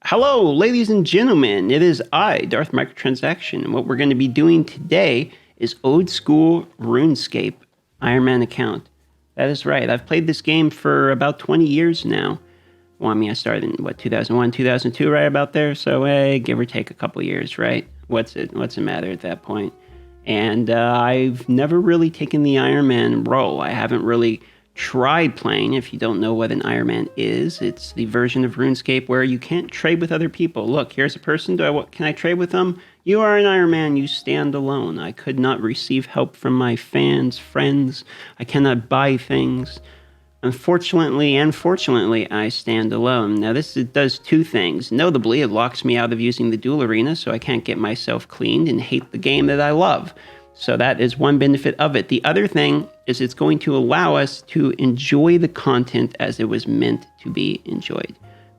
Hello, ladies and gentlemen. It is I, DarthMicro, and what we're going to be doing today is old school RuneScape Ironman account. That is right. I've played this game for about 20 years now. Well, I mean, I started in, 2001, 2002, right about there? So, give or take a couple years, right? What's it matter at that point? And I've never really taken the Ironman role. I haven't really tried playing. If you don't know what an Ironman is, it's the version of RuneScape where you can't trade with other people. Look, here's a person. Can I trade with them? You are an Ironman. You stand alone. I could not receive help from my fans, friends. I cannot buy things. Unfortunately and fortunately, I stand alone. Now, it does two things. Notably, it locks me out of using the duel arena, so I can't get myself cleaned and hate the game that I love. So that is one benefit of it. The other thing is it's going to allow us to enjoy the content as it was meant to be enjoyed.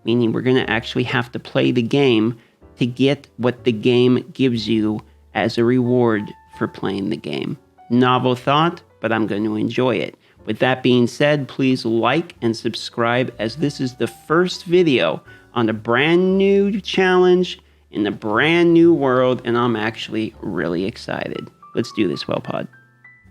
Meaning we're going to actually have to play the game to get what the game gives you as a reward for playing the game. Novel thought, but I'm going to enjoy it. With that being said, please like and subscribe, as this is the first video on a brand new challenge in a brand new world, and I'm actually really excited. Let's do this, WellPod.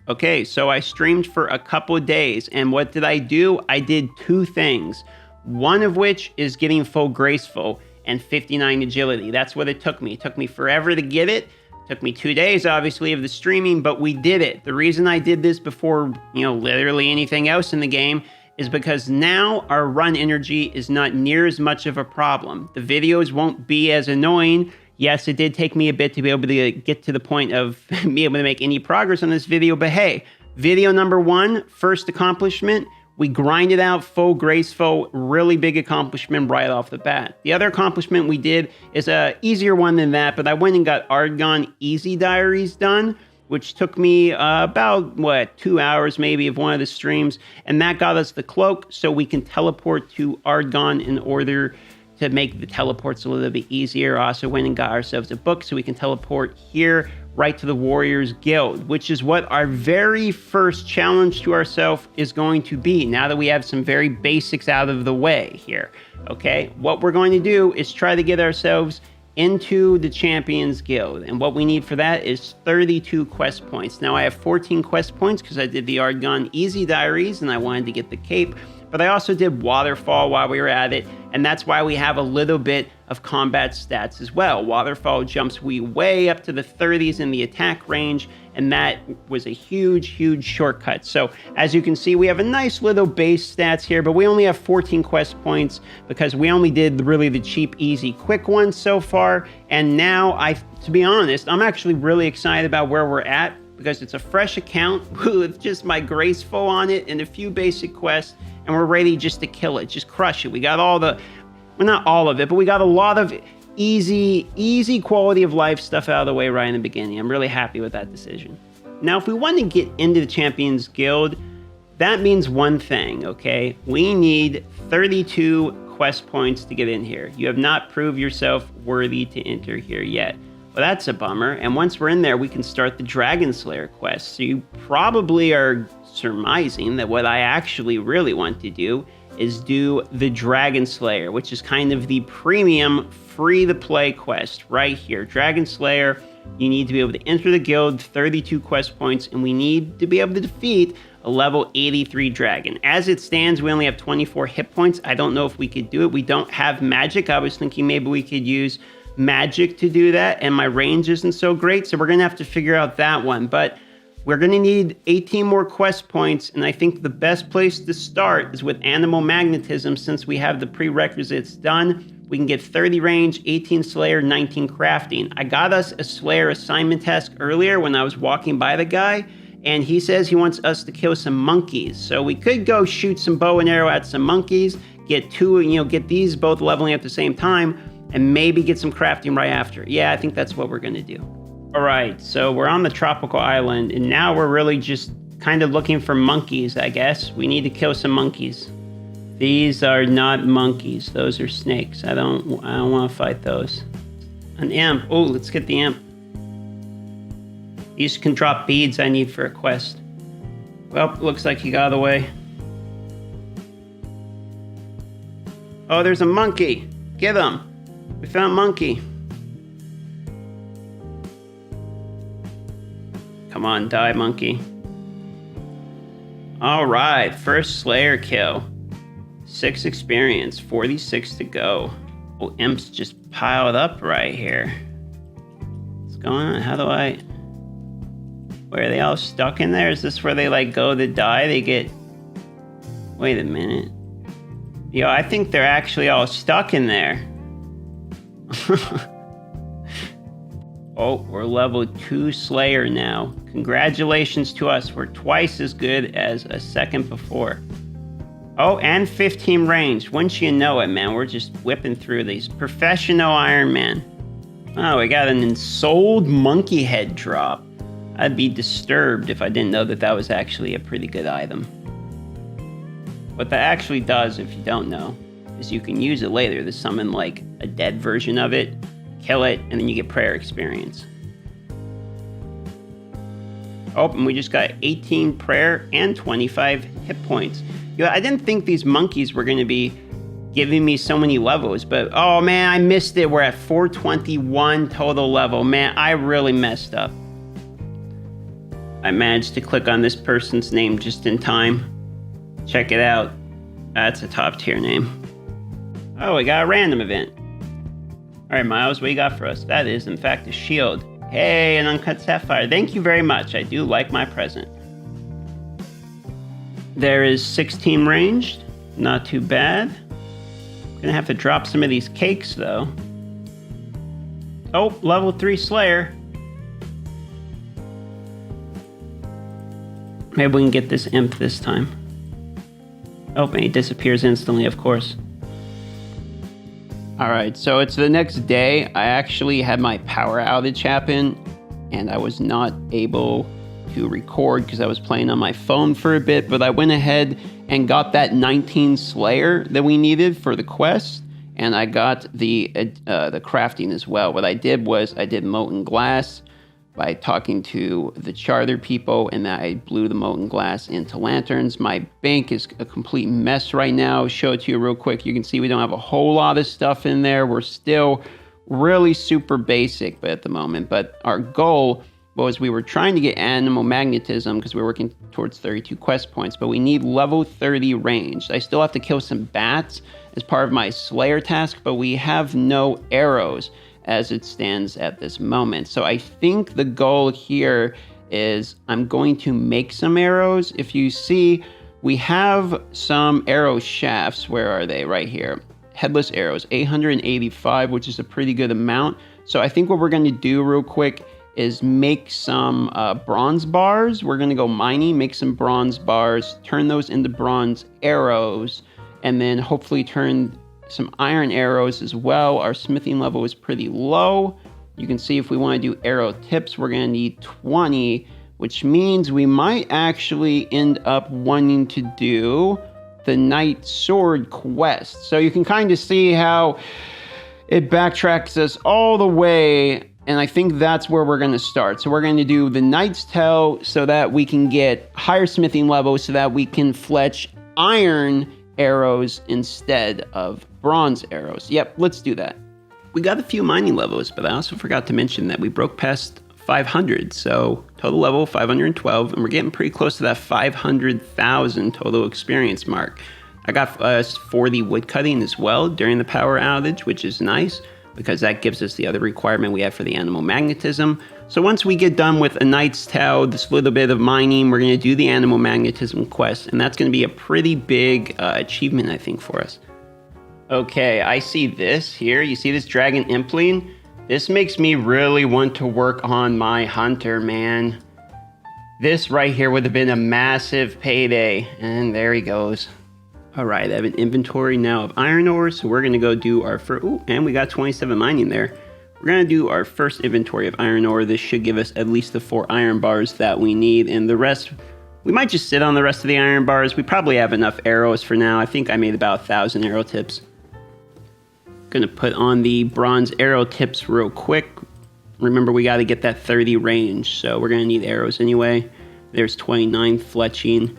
Okay, so I streamed for a couple of days, and what did I do? I did two things. One of which is getting full graceful and 59 agility. That's what it took me. It took me forever to get it. Took me 2 days, obviously, of the streaming, but we did it. The reason I did this before, literally anything else in the game is because now our run energy is not near as much of a problem. The videos won't be as annoying. Yes, it did take me a bit to be able to get to the point of being able to make any progress on this video, but hey, video number one, first accomplishment, we grinded out full graceful, really big accomplishment right off the bat. The other accomplishment we did is a easier one than that, but I went and got Argon Easy Diaries done, which took me about, 2 hours maybe of one of the streams, and that got us the cloak so we can teleport to Argon in order to make the teleports a little bit easier. Also went and got ourselves a book so we can teleport here right to the Warriors Guild, which is what our very first challenge to ourselves is going to be, now that we have some very basics out of the way here. Okay, what we're going to do is try to get ourselves into the Champions Guild, and what we need for that is 32 quest points. Now I have 14 quest points because I did the Argon Easy Diaries and I wanted to get the cape, but I also did Waterfall while we were at it, and that's why we have a little bit of combat stats as well. Waterfall jumps way up to the 30s in the attack range, and that was a huge shortcut. So as you can see, we have a nice little base stats here, but we only have 14 quest points because we only did really the cheap, easy, quick ones so far. And now, to be honest, I'm actually really excited about where we're at because it's a fresh account with just my graceful on it and a few basic quests, and we're ready just to kill it, just crush it. We got all the, well, not all of it, but we got a lot of easy quality of life stuff out of the way right in the beginning. I'm really happy with that decision. Now, if we want to get into the Champions Guild, that means one thing, okay? We need 32 quest points to get in here. You have not proved yourself worthy to enter here yet. Well, that's a bummer. And once we're in there, we can start the Dragon Slayer quest. So you probably are surmising that what I actually really want to do is do the Dragon Slayer, which is kind of the premium free-to-play quest right here. Dragon Slayer, you need to be able to enter the guild, 32 quest points, and we need to be able to defeat a level 83 dragon. As it stands, we only have 24 hit points. I don't know if we could do it. We don't have magic. I was thinking maybe we could use magic to do that, and my range isn't so great, so we're gonna have to figure out that one. But we're gonna need 18 more quest points, and I think the best place to start is with Animal Magnetism. Since we have the prerequisites done, we can get 30 range, 18 Slayer, 19 crafting. I got us a Slayer assignment task earlier when I was walking by the guy, and he says he wants us to kill some monkeys. So we could go shoot some bow and arrow at some monkeys, get get these both leveling at the same time, and maybe get some crafting right after. Yeah, I think that's what we're gonna do. All right, so we're on the tropical island, and now we're really just kind of looking for monkeys, I guess. We need to kill some monkeys. These are not monkeys, those are snakes. I don't want to fight those. An imp. Oh, let's get the imp. These can drop beads I need for a quest. Well, looks like he got away. Oh, there's a monkey. Get him. We found monkey. Come on, die, monkey. All right, first Slayer kill. 6 experience, 46 to go. Oh, imps just piled up right here. What's going on? How do I... Where are they all stuck in there? Is this where they like go to die? They get... Wait a minute. Yo, I think they're actually all stuck in there. Oh, we're level 2 Slayer now. Congratulations to us. We're twice as good as a second before. Oh, and 15 range. Wouldn't you know it, man? We're just whipping through these. Professional Ironman. Oh, we got an ensouled monkey head drop. I'd be disturbed if I didn't know that that was actually a pretty good item. What that actually does, if you don't know, is you can use it later to summon like a dead version of it, kill it, and then you get prayer experience. Oh, and we just got 18 prayer and 25 hit points. You know, I didn't think these monkeys were going to be giving me so many levels, but oh man, I missed it. We're at 421 total level. Man, I really messed up. I managed to click on this person's name just in time. Check it out. That's a top tier name. Oh, we got a random event. All right, Miles, what do you got for us? That is, in fact, a shield. Hey, an uncut sapphire. Thank you very much. I do like my present. There is 16 ranged. Not too bad. Gonna have to drop some of these cakes, though. Oh, level 3 Slayer. Maybe we can get this imp this time. Oh, and he disappears instantly, of course. Alright, so it's the next day. I actually had my power outage happen, and I was not able to record because I was playing on my phone for a bit, but I went ahead and got that 19 Slayer that we needed for the quest, and I got the crafting as well. What I did was I did molten glass by talking to the charter people, and that I blew the molten glass into lanterns. My bank is a complete mess right now. I'll show it to you real quick. You can see we don't have a whole lot of stuff in there. We're still really super basic at the moment, but our goal was we were trying to get animal magnetism because we're working towards 32 quest points, but we need level 30 ranged. I still have to kill some bats as part of my Slayer task, but we have no arrows as it stands at this moment. So I think the goal here is I'm going to make some arrows. If you see, we have some arrow shafts. Where are they? Right here. Headless arrows, 885, which is a pretty good amount. So I think what we're going to do real quick is make some bronze bars. We're going to go mining, make some bronze bars, turn those into bronze arrows, and then hopefully turn some iron arrows as well. Our smithing level is pretty low. You can see if we want to do arrow tips, we're going to need 20, which means we might actually end up wanting to do the Knight Sword quest. So you can kind of see how it backtracks us all the way, and I think that's where we're going to start. So we're going to do the Knight's Tale so that we can get higher smithing levels so that we can fletch iron arrows instead of bronze arrows. Yep, let's do that. We got a few mining levels, but I also forgot to mention that we broke past 500, so total level 512, and we're getting pretty close to that 500,000 total experience mark. I got us 40 woodcutting as well during the power outage, which is nice because that gives us the other requirement we have for the animal magnetism. So once we get done with a Knight's Tale, this little bit of mining, we're going to do the animal magnetism quest, and that's going to be a pretty big achievement, I think, for us. Okay, I see this here. You see this dragon impling? This makes me really want to work on my hunter, man. This right here would have been a massive payday, and there he goes. All right, I have an inventory now of iron ore, so we're going to go do our first... Ooh, and we got 27 mining there. We're going to do our first inventory of iron ore. This should give us at least the 4 iron bars that we need, and the rest... We might just sit on the rest of the iron bars. We probably have enough arrows for now. I think I made about 1,000 arrow tips. Going to put on the bronze arrow tips real quick. Remember, we got to get that 30 range, so we're going to need arrows anyway. There's 29 fletching.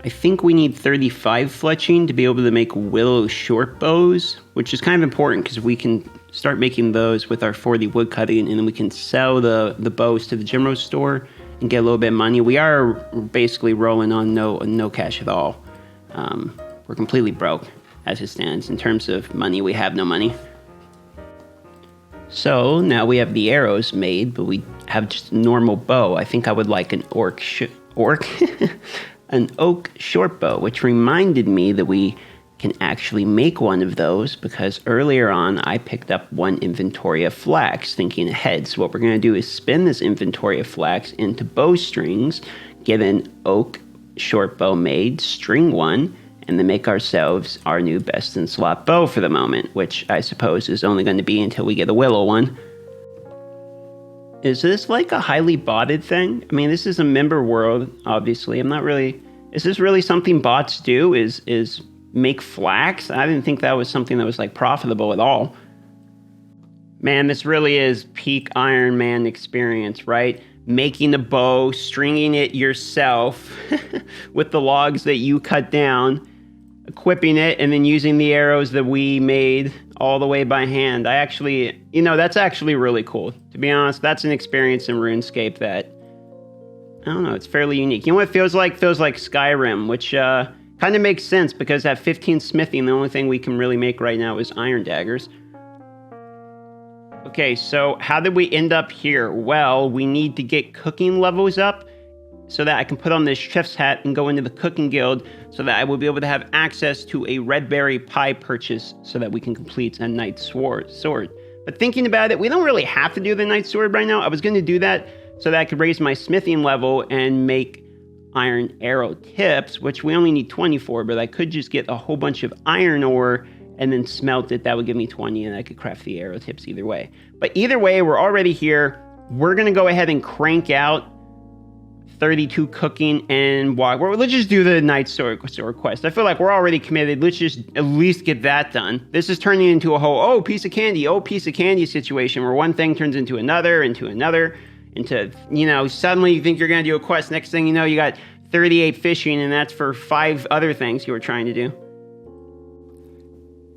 I think we need 35 fletching to be able to make willow short bows, which is kind of important because we can start making those with our 40 wood cutting, and then we can sell the bows to the Jimro store and get a little bit of money. We are basically rolling on no cash at all. We're completely broke as it stands. In terms of money, we have no money. So now we have the arrows made, but we have just a normal bow. I think I would like an an oak short bow, which reminded me that we can actually make one of those, because earlier on I picked up one inventory of flax, thinking ahead. So what we're going to do is spin this inventory of flax into bowstrings, get an oak short bow made, string one, and then make ourselves our new best in slot bow for the moment, which I suppose is only going to be until we get a willow one. Is this like a highly botted thing? I mean, this is a member world, obviously. Is this really something bots do? Is make flax? I didn't think that was something that was like profitable at all. Man, this really is peak Ironman experience, right? Making the bow, stringing it yourself with the logs that you cut down, equipping it, and then using the arrows that we made all the way by hand. That's actually really cool. To be honest, that's an experience in RuneScape that, I don't know, it's fairly unique. You know what it feels like? It feels like Skyrim, which kind of makes sense, because at 15 smithing, the only thing we can really make right now is iron daggers. Okay, so how did we end up here? Well, we need to get cooking levels up so that I can put on this chef's hat and go into the cooking guild, so that I will be able to have access to a red berry pie purchase so that we can complete a knight's sword. But thinking about it, we don't really have to do the knight's sword right now. I was going to do that so that I could raise my smithing level and make iron arrow tips, which we only need 24, but I could just get a whole bunch of iron ore and then smelt it. That would give me 20, and I could craft the arrow tips either way. But either way, we're already here. We're going to go ahead and crank out 32 cooking and walk. Let's just do the knight's sword quest. I feel like we're already committed. Let's just at least get that done. This is turning into a whole, piece of candy situation, where one thing turns into another, suddenly you think you're going to do a quest. Next thing you know, you got 38 fishing, and that's for 5 other things you were trying to do.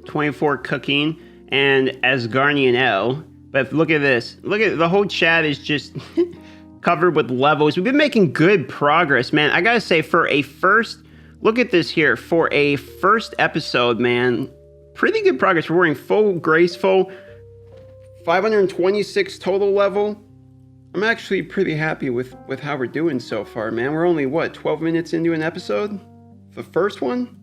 24 cooking and Asgardian L. But look at this. Look at the whole chat is just covered with levels. We've been making good progress, man. I gotta say, look at this here. For a first episode, man, pretty good progress. We're wearing full graceful 526 total level. I'm actually pretty happy with how we're doing so far, man. We're only, 12 minutes into an episode? The first one?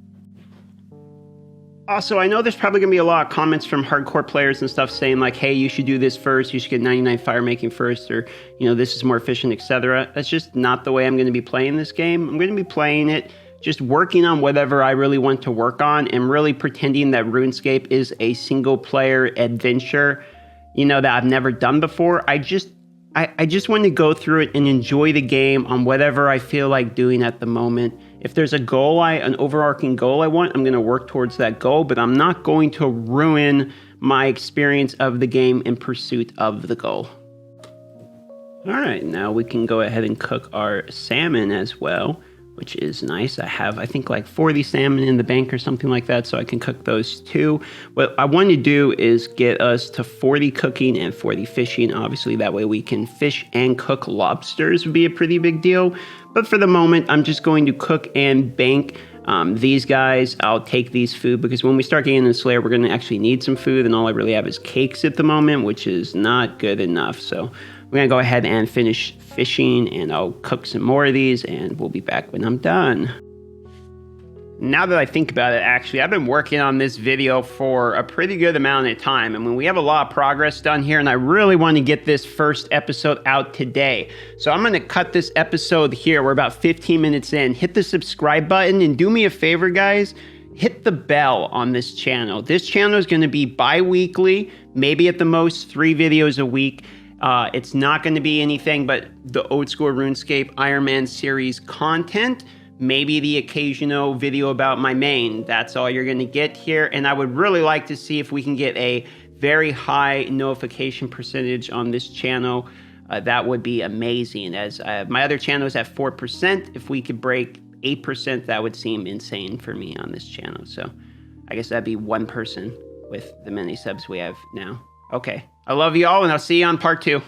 Also, I know there's probably going to be a lot of comments from hardcore players and stuff saying like, hey, you should do this first, you should get 99 fire making first, or, this is more efficient, etc. That's just not the way I'm going to be playing this game. I'm going to be playing it just working on whatever I really want to work on, and really pretending that RuneScape is a single player adventure, that I've never done before. I just want to go through it and enjoy the game on whatever I feel like doing at the moment. If there's an overarching goal I want, I'm going to work towards that goal, but I'm not going to ruin my experience of the game in pursuit of the goal. All right, now we can go ahead and cook our salmon as well, which is nice. I have, I think, like 40 salmon in the bank or something like that, so I can cook those too. What I want to do is get us to 40 cooking and 40 fishing. Obviously, that way we can fish and cook lobsters would be a pretty big deal. But for the moment, I'm just going to cook and bank these guys. I'll take these food, because when we start getting in Slayer, we're going to actually need some food, and all I really have is cakes at the moment, which is not good enough. So we're going to go ahead and finish fishing, and I'll cook some more of these, and we'll be back when I'm done. Now that I think about it, actually, I've been working on this video for a pretty good amount of time. I mean, we have a lot of progress done here, and I really want to get this first episode out today. So I'm going to cut this episode here. We're about 15 minutes in. Hit the subscribe button, and do me a favor, guys. Hit the bell on this channel. This channel is going to be bi-weekly, maybe at the most 3 videos a week. It's not going to be anything but the old school RuneScape Ironman series content. Maybe the occasional video about my main. That's all you're going to get here. And I would really like to see if we can get a very high notification percentage on this channel. That would be amazing, as my other channel is at 4%. If we could break 8%, that would seem insane for me on this channel. So I guess that'd be one person with the many subs we have now. Okay. I love you all, and I'll see you on part 2.